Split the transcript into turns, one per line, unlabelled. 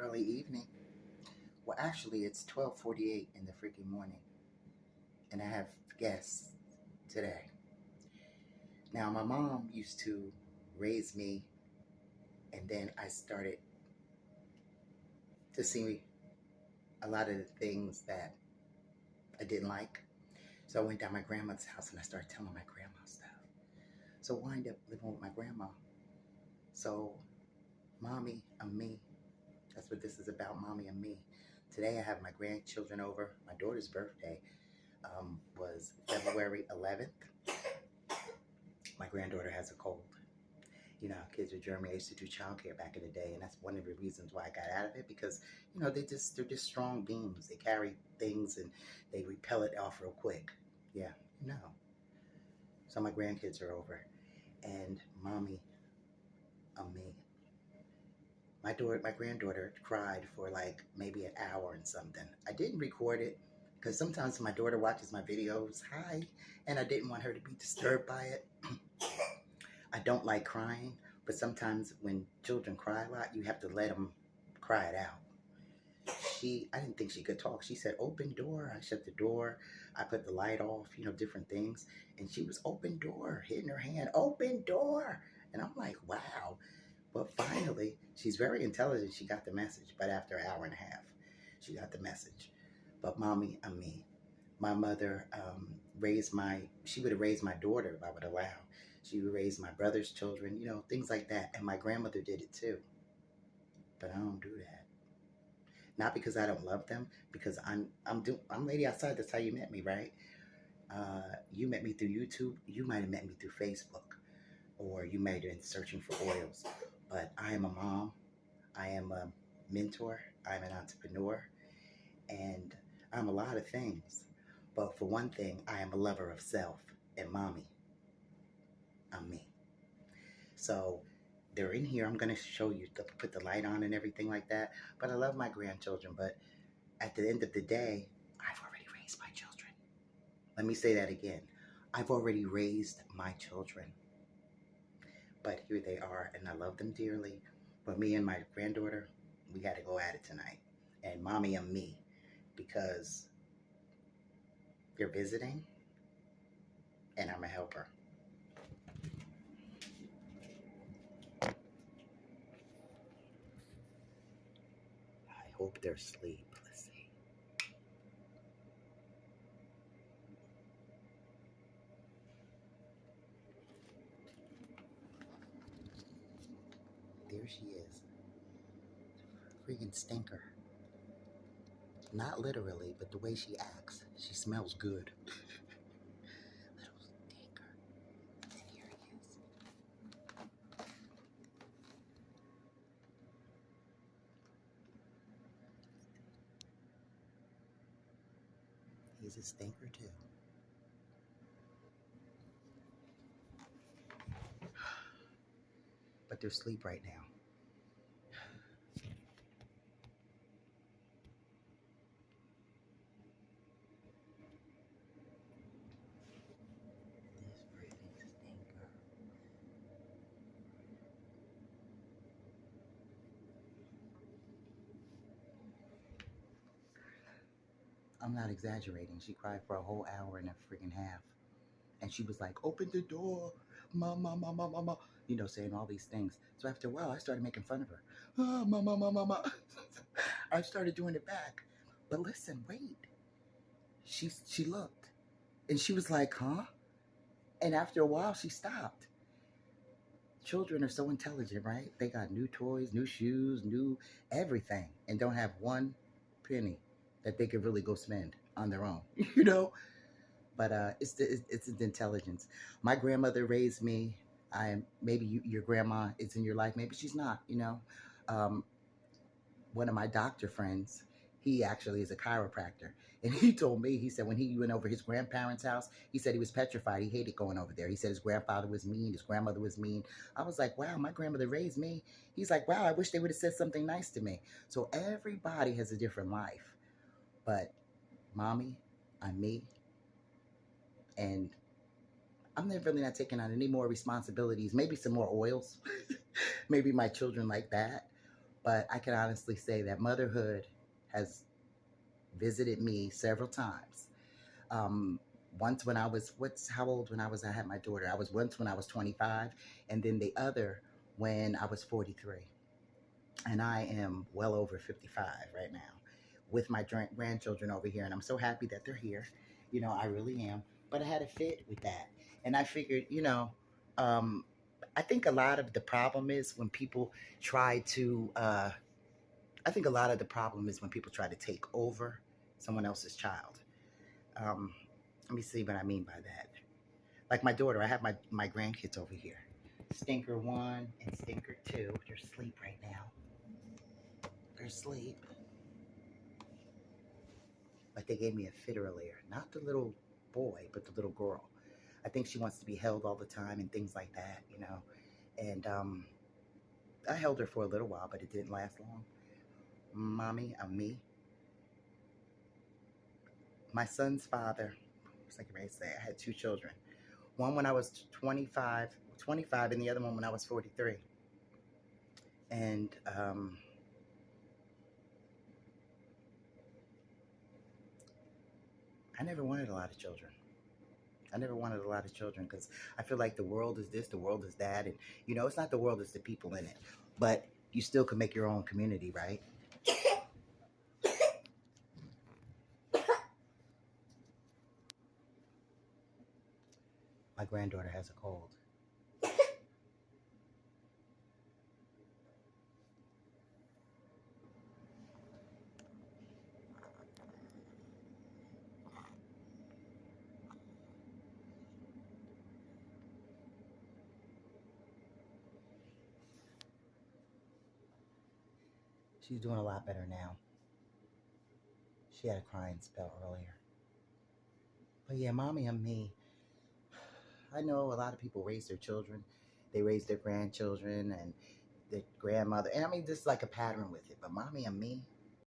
early evening. Well, actually, it's 12:48 in the freaking morning, and I have guests today. Now, my mom used to raise me, and then I started to see a lot of the things that I didn't like. So I went down my grandmother's house and I started telling my grandma stuff. So I wind up living with my grandma. So, mommy and me. That's what this is about, mommy and me. Today I have my grandchildren over. My daughter's birthday was February 11th. My granddaughter has a cold. You know, kids with Germany, I used to do childcare back in the day, and that's one of the reasons why I got out of it, because, you know, they're just strong beings. They carry things and they repel it off real quick. Yeah, no. So my grandkids are over, and mommy and me. My granddaughter cried for like maybe an hour and something. I didn't record it because sometimes my daughter watches my videos, hi, and I didn't want her to be disturbed by it. I don't like crying, but sometimes when children cry a lot, you have to let them cry it out. I didn't think she could talk. She said, open door. I shut the door. I put the light off, you know, different things. And she was open door, hitting her hand, open door. And I'm like, wow. But finally, she's very intelligent. She got the message. But after an hour and a half, she got the message. But mommy and me, my mother she would have raised my daughter if I would allow. She would raise my brother's children, you know, things like that. And my grandmother did it too. But I don't do that. Not because I don't love them, because I'm Lady Outside. That's how you met me, right? You met me through YouTube. You might have met me through Facebook, or you might have been searching for oils. But I am a mom. I am a mentor. I'm an entrepreneur, and I'm a lot of things. But for one thing, I am a lover of self, and mommy, I'm me. So they're in here. I'm going to show you, put the light on and everything like that. But I love my grandchildren. But at the end of the day, I've already raised my children. Let me say that again. I've already raised my children. But here they are, and I love them dearly. But me and my granddaughter, we got to go at it tonight. And mommy and me, because they're visiting, and I'm a helper. I hope they're asleep. Let's see. There she is. Freaking stinker. Not literally, but the way she acts. She smells good. Little stinker. And here he is. He's a stinker too. But they're asleep right now. This freaking stinker. I'm not exaggerating. She cried for a whole hour and a freaking half. And she was like, open the door, mama, mama, mama, you know, saying all these things. So after a while, I started making fun of her. Oh, mama, mama, mama. I started doing it back. But listen, wait. She looked. And she was like, huh? And after a while, she stopped. Children are so intelligent, right? They got new toys, new shoes, new everything, and don't have one penny that they could really go spend on their own, you know? But it's the intelligence. My grandmother raised me. Maybe your grandma is in your life. Maybe she's not. You know, one of my doctor friends, he actually is a chiropractor, and he told me, he said when he went over his grandparents' house, he said he was petrified. He hated going over there. He said his grandfather was mean, his grandmother was mean. I was like, wow, my grandmother raised me. He's like, wow, I wish they would have said something nice to me. So everybody has a different life, but mommy, I'm me. And I'm really not taking on any more responsibilities. Maybe some more oils. Maybe my children like that. But I can honestly say that motherhood has visited me several times. Um, once when I was, how old when I had my daughter? I was once when I was 25, and then the other when I was 43. And I am well over 55 right now with my grandchildren over here. And I'm so happy that they're here. I really am. But I had a fit with that. And I figured, um, I think a lot of the problem is when people try to, I think a lot of the problem is when people try to take over someone else's child. Um, Let me see what I mean by that. Like my daughter, I have my grandkids over here. Stinker 1 and Stinker 2. They're asleep right now. They're asleep. But they gave me a fit earlier. Not the little boy, but the little girl. I think she wants to be held all the time and things like that. And I held her for a little while, but it didn't last long. Mommy, me. My son's father, what's I going to say? I had two children. One when I was 25, and the other one when I was 43. And I never wanted a lot of children. I never wanted a lot of children because I feel like the world is this, the world is that. And, it's not the world, it's the people in it. But you still can make your own community, right? My granddaughter has a cold. She's doing a lot better now. She had a crying spell earlier. But yeah, mommy and me. I know a lot of people raise their children. They raise their grandchildren and their grandmother. And I mean, just like a pattern with it. But mommy and me,